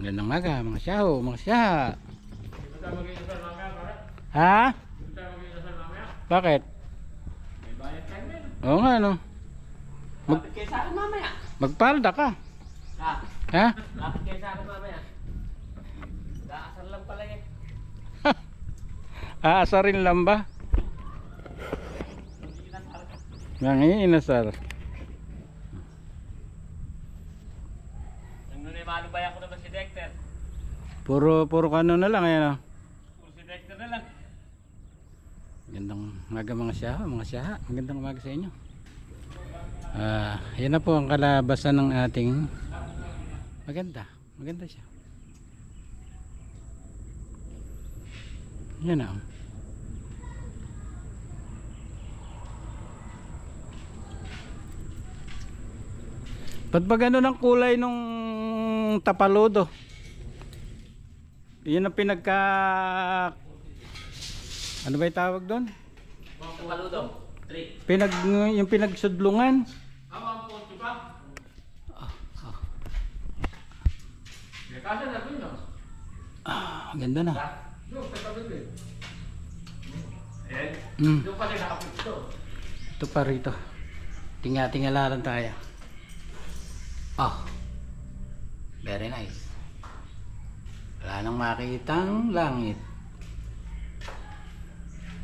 Magandang maga, mga siyaho, mga siyaha. Ha? Bakit? May bayad kayo men. Oo nga no. Lapit kayo sa akin mamaya. Magpalda ka. Ha? Ha? Lapit kayo sa akin mamaya. Nag-aasar lang pala eh. Aasarin lang ba? Nangi inasar. Ang nunay malubay ako naman si Dexter. Puro kano na lang ayan. Puro si Dexter na lang. Magandang umaga mga siyaha, magandang umaga sa inyo. Yan na po ang kalabasan ng ating maganda siya. Yan na. Ba't ba gano'n ang kulay nung tapaludo? Yun ang pinagka... Ano ba yung tawag doon? Tapaludo. 3. Yung pinagsudlungan. Ang punto ba? May kasa na rin no? Ganda na. Doon, tapaludo eh. Eh? Mm. Doon kasi nakapito. Ito pa rito. Tinga-tingalaran tayo. Very nice. Wala nang makitang langit.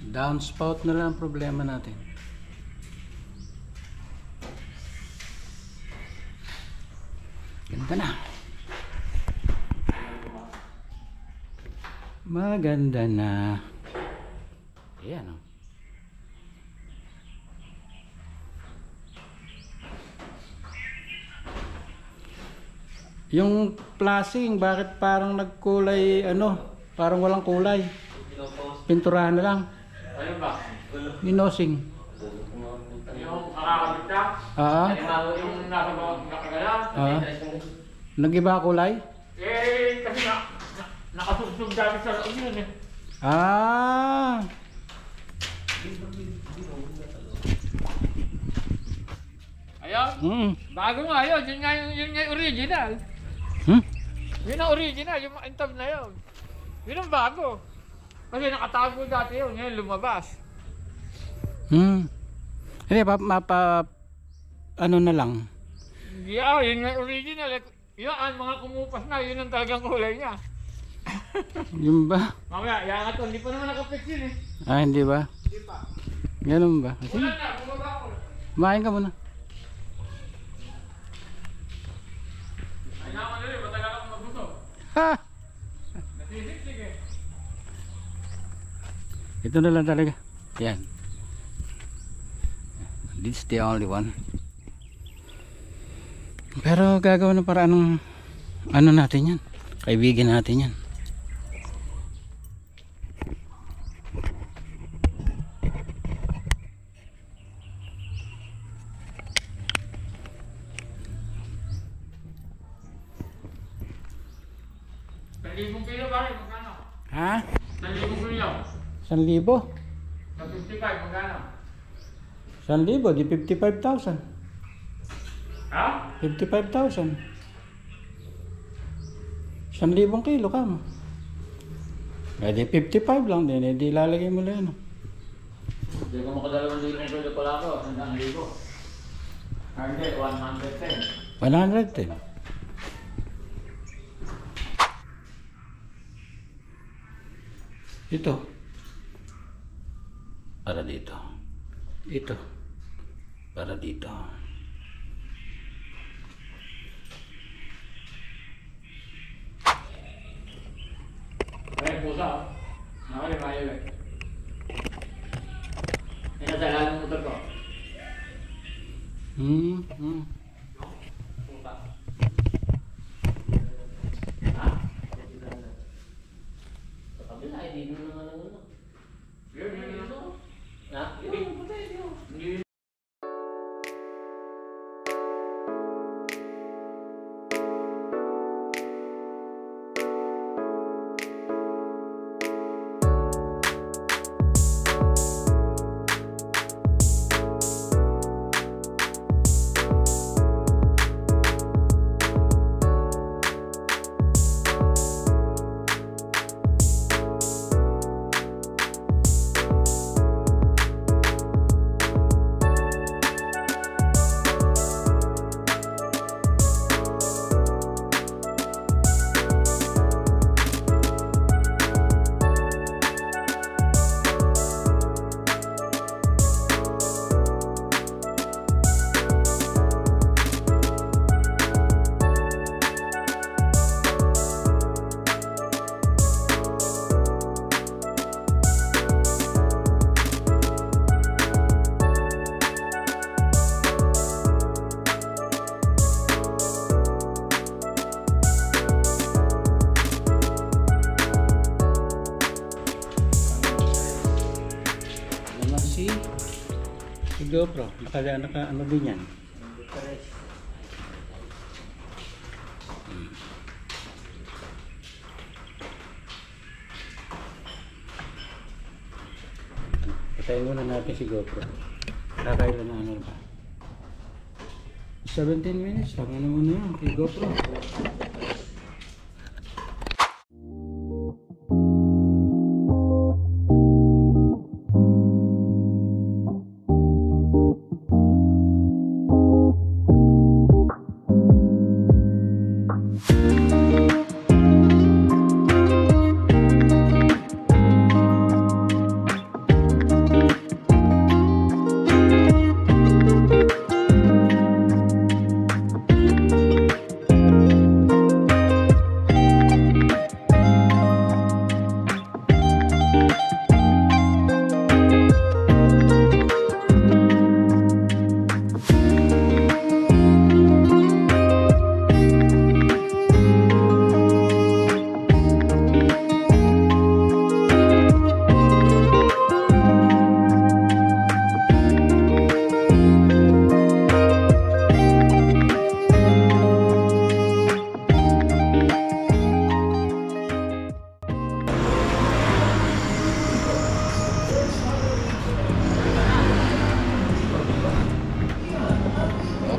Downspout na lang ang problema natin. Ganda na. Maganda na. Ayan o. Yung flashing, bakit parang nagkulay, parang walang kulay? Pinturahan na lang. Ayun ba? Ninosing. Yung kakakabit ka? Yung nasa bawang nakagala? Nag-iba kulay? Eh, kasi nakasugsug dati sa loob yun eh. Ayun. Bago nga yun. Yun nga yung original. Yun ang original. Yung intab na yun. Yun ang bago. Kasi nakatago dati yun. Ngayon lumabas. Hindi, ano na lang. Yeah, yun nga yung original. Yun ang mga kumupas na. Yun ang talagang kulay niya. Yung ba? Mamaya, yangat ko. Hindi pa naman nakapix yun eh. Hindi ba? Hindi pa. Ganun ba? Wala na. Bumaba ko. Kumain ka muna. Ay naman na rin. Matagal akong magbusog. Nasisik eh. Ito na lang talaga. Yan. This is the only one. Pero gagawin na para ano natin yan. Kaibigan natin yan. Talibong kilo pare, magkano? Ha? Talibong kilo. 1,000? Sa 55, magkano? 1,000, di 55,000. Ha? 55,000. 1,000 kilo ka mo. Eh di 55 lang din, di lalagay mo lang. Hindi ko makadalawang libong kilo pala ako, 100,000. Hindi, 110. 110. Ito. Para dito. Ito. Para dito. Ay, pusa. Nakali, mayo eh. Ay, nasa ilalim ng motor ko. Pusa. Ha? Sa kabila, hindi mo naman ang ulo. Yun. Ha? Yun, puti, yun. Si GoPro, naka ano din yan. Patayin muna natin si GoPro. Kakailan na ano ba? 17 minutes lang. Ano muna yan? Si GoPro.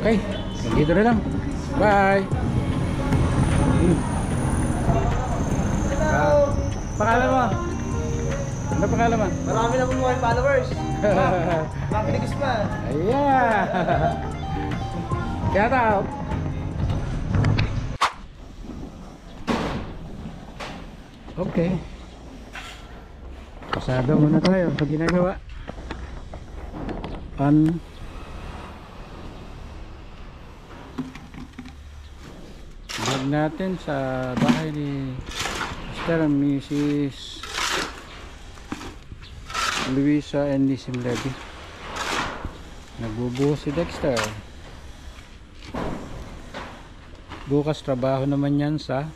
Okay, dito na lang. Bye. Pangalan mo? Ano pangalan mo? Marami na bumuhay followers. Makiligis pa. Ayan. Shout out. Okay. Pasado muna tayo sa ginagawa. Vlog natin sa bahay ni Mr. and Mrs. Luisa and Nisim Levy. Nagbubuhos si Dexter. Bukas trabaho naman yan sa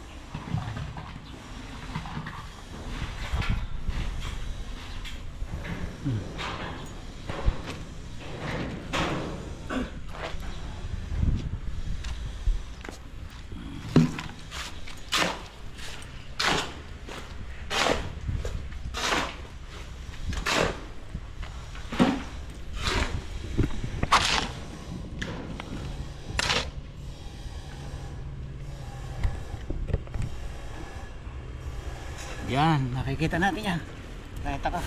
yan, nakikita natin yan. Kahit ako.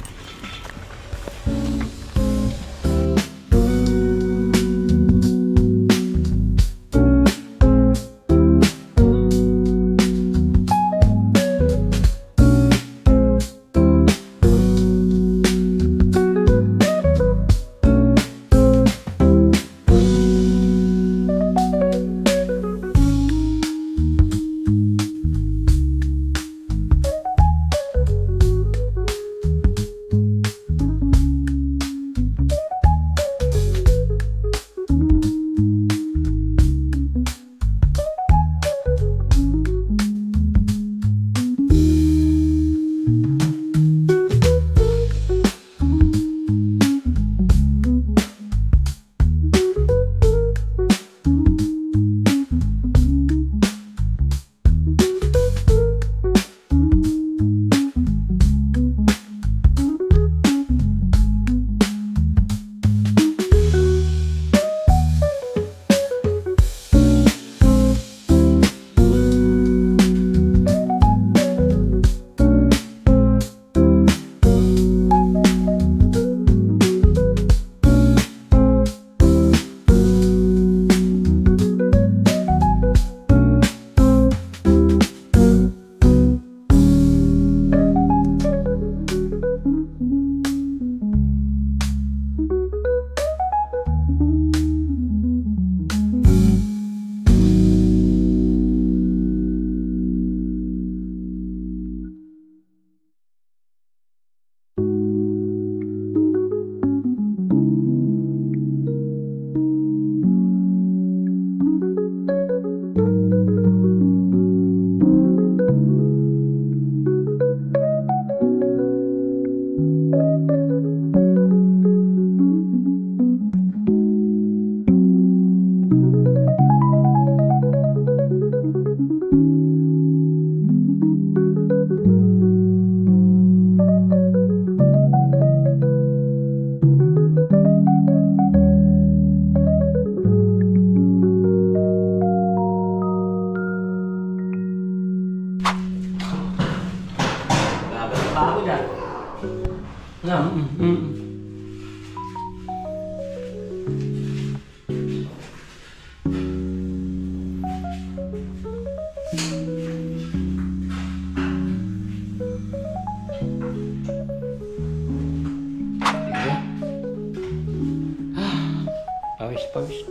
Pawis.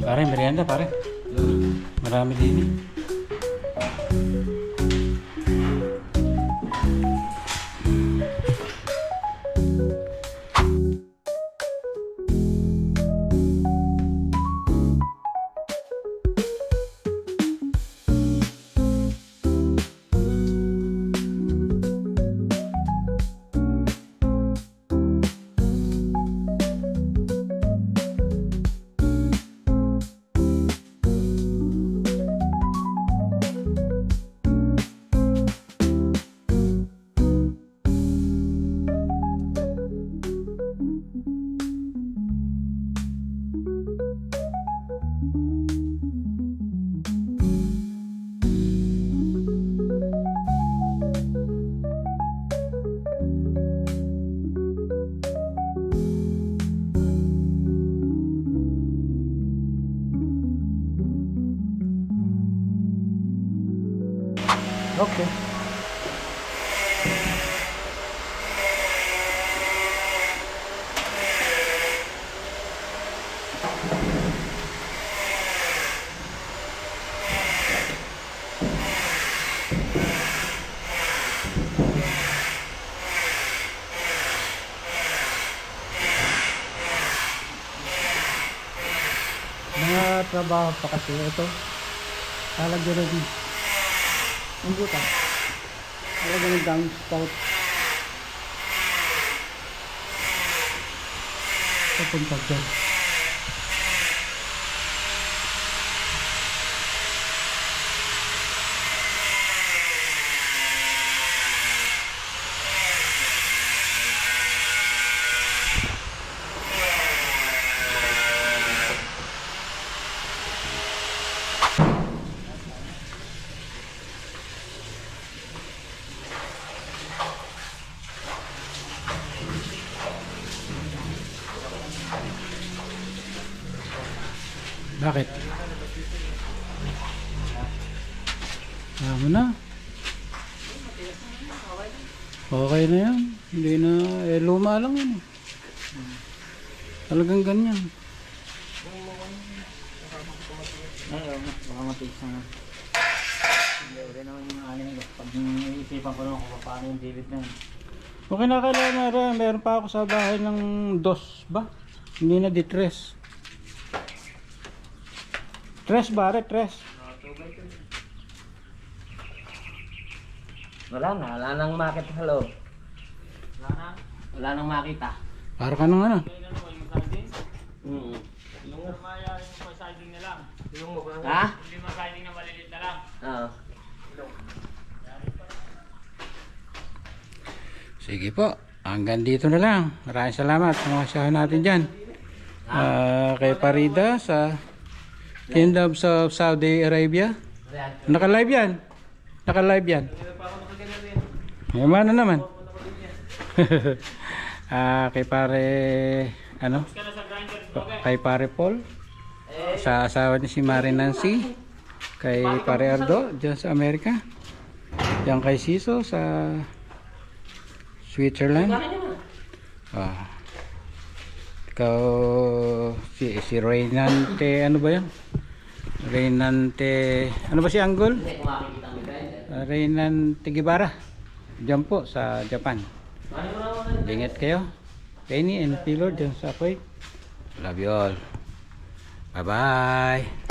Pare, merienda pare. Marami din eh. Okay. Mga trabaho pa kasi ito. Talagyan rin. Ang buta. Talagyan ng downspout. Papunta dyan. Bakit? Tama na. Okay na yan. Hindi na, luma lang yan. Talagang ganyan. Ayun, baka matiis na. Hindi, rin naman yung ano yun. Pag iisipan ko naman kung paano yung dilit na yun. Okay na kailangan meron pa ako sa bahay ng dos ba? Hindi na di tres. Tres ba? Tres. Wala nang makita sa loob. Wala nang makita. Para ka nang ano? Mm. Yung maya yung siding na lang. Ha? Hindi siding na malilit na lang. Oo. Sige po. Hanggang dito na lang. Maraming salamat sa mga sahan natin dyan. Kay Parida sa Kingdom of Saudi Arabia. Naka-live yan. Naka-live yan. Mana naman. Kay pare ano? Kay pare Paul. Sa asawa ni si Mari Nancy. Kay pare Ardo dyan sa Amerika. Diyan kay Siso sa Switzerland. Ikaw si Reynante, ano ba yan? Reynante, ano ba si Anggol? Reynante Guevara. Diyan po sa Japan. Ingat kayo. Penny and Pilor dyan sa Kuwait. Love you all. Bye bye.